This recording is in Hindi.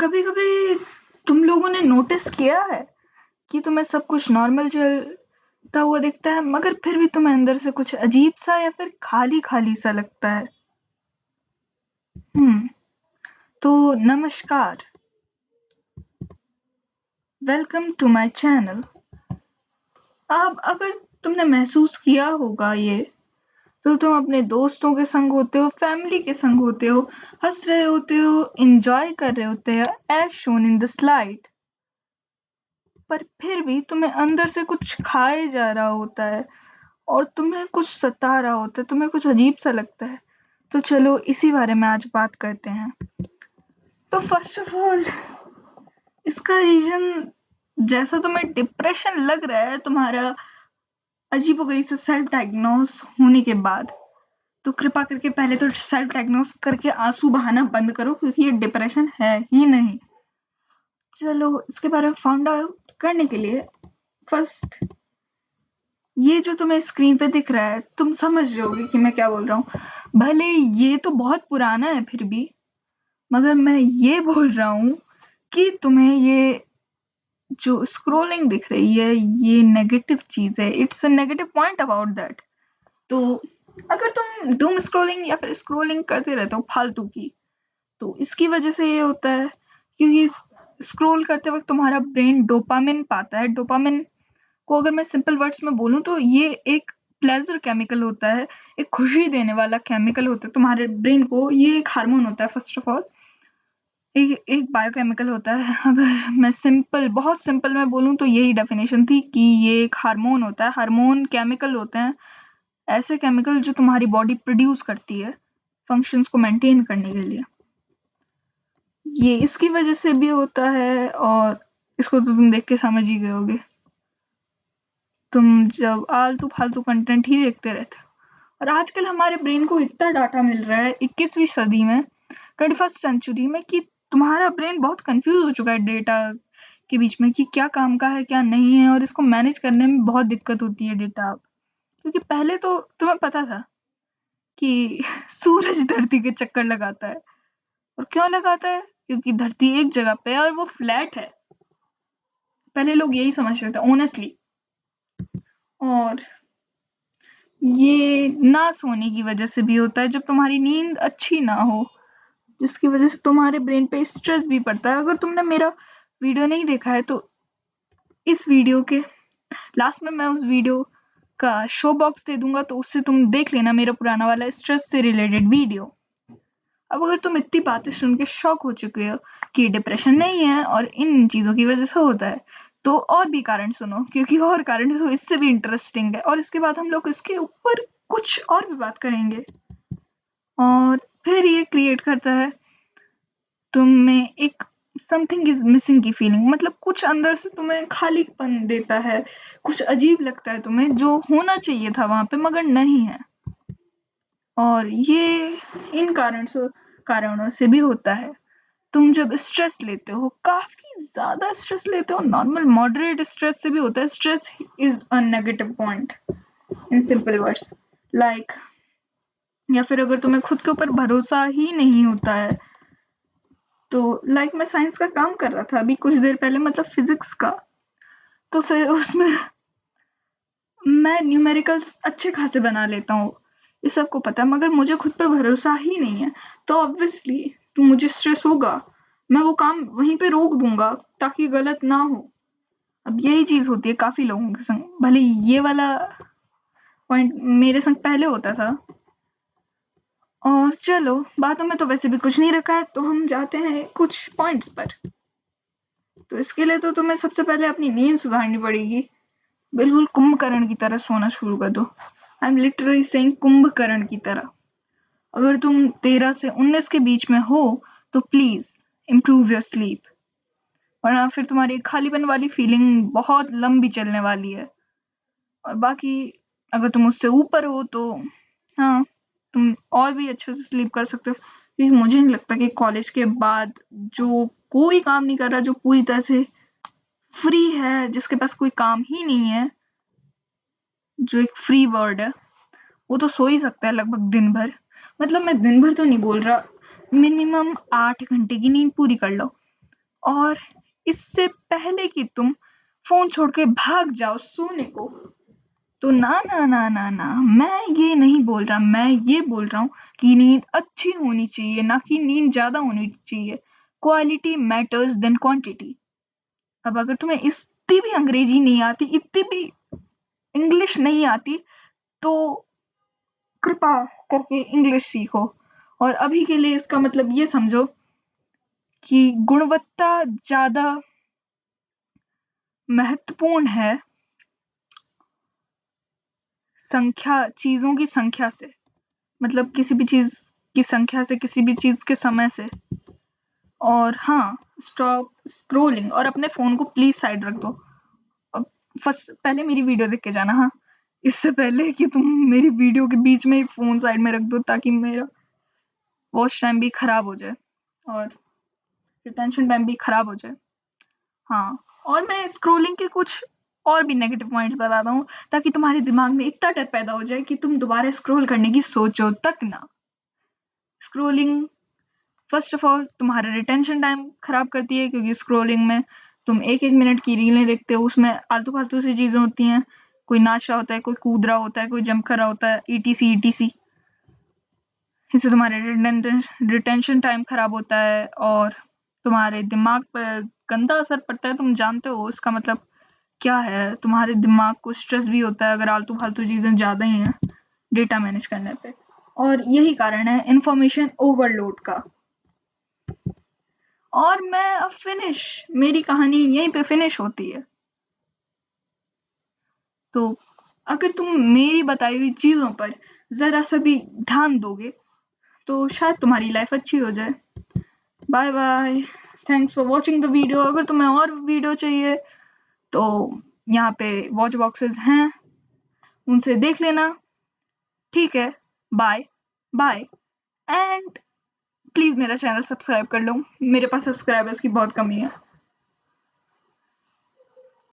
कभी कभी तुम लोगों ने नोटिस किया है कि तुम्हें सब कुछ नॉर्मल चलता हुआ दिखता है, मगर फिर भी तुम्हें अंदर से कुछ अजीब सा या फिर खाली खाली सा लगता है। हम्म तो नमस्कार, वेलकम टू माय चैनल। अब अगर तुमने महसूस किया होगा ये, तो तुम अपने दोस्तों के संग होते हो, फैमिली के संग होते हो, हंस रहे होते हो, एंजॉय कर रहे होते हो as shown in the slide, पर फिर भी तुम्हें अंदर से कुछ खाए जा रहा होता है और तुम्हें कुछ सता रहा होता है, तुम्हें कुछ अजीब सा लगता है। तो चलो इसी बारे में आज बात करते हैं। तो फर्स्ट ऑफ ऑल, इसका रीजन, जैसा तुम्हें डिप्रेशन लग रहा है तुम्हारा अजीबोगरीब से सेल्फ डायग्नोस होने के बाद, तो कृपा करके पहले तो सेल्फ डायग्नोस करके आंसू बहाना बंद करो, क्योंकि ये डिप्रेशन है ही नहीं। चलो इसके बारे में फाउंड आउट करने के लिए, फर्स्ट, ये जो तुम्हें स्क्रीन पे दिख रहा है, तुम समझ रहे होगे कि मैं क्या बोल रहा हूँ। भले ये तो बहुत पुराना है फिर भी, मगर मैं ये बोल रहा हूँ कि तुम्हें ये जो स्क्रोलिंग दिख रही है, ये नेगेटिव चीज है। It's a negative point about that. तो अगर तुम डूम स्क्रोलिंग या फिर स्क्रोलिंग करते रहते हो फालतू की, तो इसकी वजह से ये होता है क्योंकि स्क्रोल करते वक्त तुम्हारा ब्रेन डोपामिन पाता है। डोपामिन को अगर मैं सिंपल वर्ड्स में बोलूँ तो ये एक प्लेजर केमिकल होता है, एक खुशी देने वाला केमिकल होता है तुम्हारे ब्रेन को। ये एक हार्मोन होता है, फर्स्ट ऑफ ऑल एक बायोकेमिकल होता है। अगर मैं बहुत सिंपल में बोलूँ तो यही डेफिनेशन थी कि ये एक हार्मोन होता है। हार्मोन केमिकल होते हैं ऐसे केमिकल जो तुम्हारी बॉडी प्रोड्यूस करती है फंक्शंस को मेंटेन करने के लिए। ये इसकी वजह से भी होता है और इसको तो तुम देख के समझ ही गए होगे। तुम जब आलतू फालतू कंटेंट ही देखते रहते हो, और आजकल हमारे ब्रेन को इतना डाटा मिल रहा है 21वीं सदी में, 21st सेंचुरी में, कि तुम्हारा ब्रेन बहुत कंफ्यूज हो चुका है डेटा के बीच में कि क्या काम का है क्या नहीं है, और इसको मैनेज करने में बहुत दिक्कत होती है डेटा। क्योंकि पहले तो तुम्हें पता था कि सूरज धरती के चक्कर लगाता है, और क्यों लगाता है? क्योंकि धरती एक जगह पे है और वो फ्लैट है। पहले लोग यही समझते थे ऑनेस्टली। और ये ना सोने की वजह से भी होता है, जब तुम्हारी नींद अच्छी ना हो, जिसकी वजह से तुम्हारे ब्रेन पे स्ट्रेस भी पड़ता है। अगर तुमने मेरा वीडियो नहीं देखा है तो इस वीडियो के लास्ट में मैं उस वीडियो का शो बॉक्स दे दूंगा, तो उससे तुम देख लेना मेरा पुराना वाला स्ट्रेस से रिलेटेड वीडियो। अब अगर तुम इतनी बातें सुन के शॉक हो चुके हो कि डिप्रेशन नहीं है और इन चीजों की वजह से होता है, तो और भी कारण सुनो, क्योंकि और कारण तो इससे भी इंटरेस्टिंग है। और इसके बाद हम लोग इसके ऊपर कुछ और भी बात करेंगे। और फिर ये क्रिएट करता है तुम में एक समथिंग इज मिसिंग की फीलिंग, मतलब कुछ अंदर से तुम्हें खालीपन देता है, कुछ अजीब लगता है तुम्हें जो होना चाहिए था वहां पे मगर नहीं है। और ये इन कारणों से भी होता है। तुम जब स्ट्रेस लेते हो, काफी ज्यादा स्ट्रेस लेते हो, नॉर्मल मॉडरेट स्ट्रेस से भी होता है। Stress is a negative point in simple words, like, या फिर अगर तुम्हें खुद के ऊपर भरोसा ही नहीं होता है, तो लाइक मैं साइंस का काम कर रहा था अभी कुछ देर पहले, मतलब फिजिक्स का। तो फिर उसमें मैं न्यूमेरिकल्स अच्छे खासे बना लेता हूँ, ये सबको पता है, मगर मुझे खुद पे भरोसा ही नहीं है। तो ऑब्वियसली तो मुझे स्ट्रेस होगा, मैं वो काम वहीं पे रोक दूंगा ताकि गलत ना हो। अब यही चीज होती है काफी लोगों के संग, भले ये वाला पॉइंट मेरे संग पहले होता था। और चलो, बातों में तो वैसे भी कुछ नहीं रखा है, तो हम जाते हैं कुछ पॉइंट्स पर। तो इसके लिए तो तुम्हें सबसे पहले अपनी नींद सुधारनी पड़ेगी। बिल्कुल कुंभकर्ण की तरह सोना शुरू कर दो। I am literally saying Kumbhakarna की तरह। अगर तुम 13 से 19 के बीच में हो तो प्लीज इम्प्रूव योर स्लीप, वरना फिर तुम्हारी खालीपन वाली फीलिंग बहुत लंबी चलने वाली है। और बाकी अगर तुम उससे ऊपर हो तो हाँ, तुम और भी अच्छे से स्लीप कर सकते हो। क्योंकि मुझे नहीं लगता कि कॉलेज के बाद जो कोई काम नहीं कर रहा, जो पूरी तरह से फ्री है, जिसके पास कोई काम ही नहीं है, जो एक फ्री वर्ड है, वो तो सो ही सकता है लगभग दिन भर। मतलब मैं दिन भर तो नहीं बोल रहा, मिनिमम 8 घंटे की नींद पूरी कर लो। और इससे पहले कि तुम फ़ोन छोड़ के भाग जाओ सोने को, तो ना, ना, ना, ना, ना, मैं ये नहीं बोल रहा, मैं ये बोल रहा हूँ कि नींद अच्छी होनी चाहिए, ना कि नींद ज़्यादा होनी चाहिए। Quality matters than quantity. अब अगर तुम्हें इतनी भी अंग्रेजी नहीं आती, इतनी भी इंग्लिश नहीं आती, तो कृपा करके इंग्लिश सीखो। और अभी के लिए इसका मतलब ये समझो कि गुणवत्ता ज़्यादा महत्वपूर्ण है चीज़ों की संख्या से। मतलब किसी भी चीज़ की संख्या से, किसी भी चीज़ के समय से। और हाँ, स्टॉप स्क्रोलिंग और अपने फ़ोन को प्लीज़ साइड रख दो। अब फर्स्ट पहले मेरी वीडियो देख के जाना, हाँ, इससे पहले कि तुम मेरी वीडियो के बीच में ही फ़ोन साइड में रख दो, ताकि मेरा वॉच टाइम भी खराब हो जाए और रिटेंशन टाइम भी खराब हो जाए। हाँ, और मैं स्क्रोलिंग के कुछ और भी नेगेटिव पॉइंट्स बताता हूँ, ताकि तुम्हारे दिमाग में इतना डर पैदा हो जाए कि तुम दोबारा स्क्रोल करने की सोचो तक ना। स्क्रोलिंग फर्स्ट ऑफ ऑल तुम्हारा रिटेंशन टाइम खराब करती है, क्योंकि स्क्रोलिंग में तुम 1-1 मिनट की रीलें देखते हो, उसमें आलतू-फालतू सी चीज़ें होती हैं। कोई नाच रहा होता है, कोई कूद रहा होता है, कोई जंप कर रहा होता है, ईटीसी ईटीसी। इससे तुम्हारे रिटेंशन टाइम खराब होता है और तुम्हारे दिमाग पर गंदा असर पड़ता है। तुम जानते हो इसका मतलब क्या है। तुम्हारे दिमाग को स्ट्रेस भी होता है अगर आलतू-फालतू चीज़ें ज़्यादा ही हैं डेटा मैनेज करने पे। और यही कारण है इन्फॉर्मेशन ओवरलोड का। और मैं अब मेरी कहानी यहीं पे फिनिश होती है। तो अगर तुम मेरी बताई हुई चीज़ों पर ज़रा सा भी ध्यान दोगे, तो शायद तुम्हारी लाइफ अच्छी हो जाए। Bye bye, thanks for watching the video. अगर तुम्हें और वीडियो चाहिए तो यहाँ पे वॉच बॉक्सेस हैं, उनसे देख लेना। ठीक है, बाय बाय। एंड प्लीज़ मेरा चैनल सब्सक्राइब कर लो, मेरे पास सब्सक्राइबर्स की बहुत कमी है।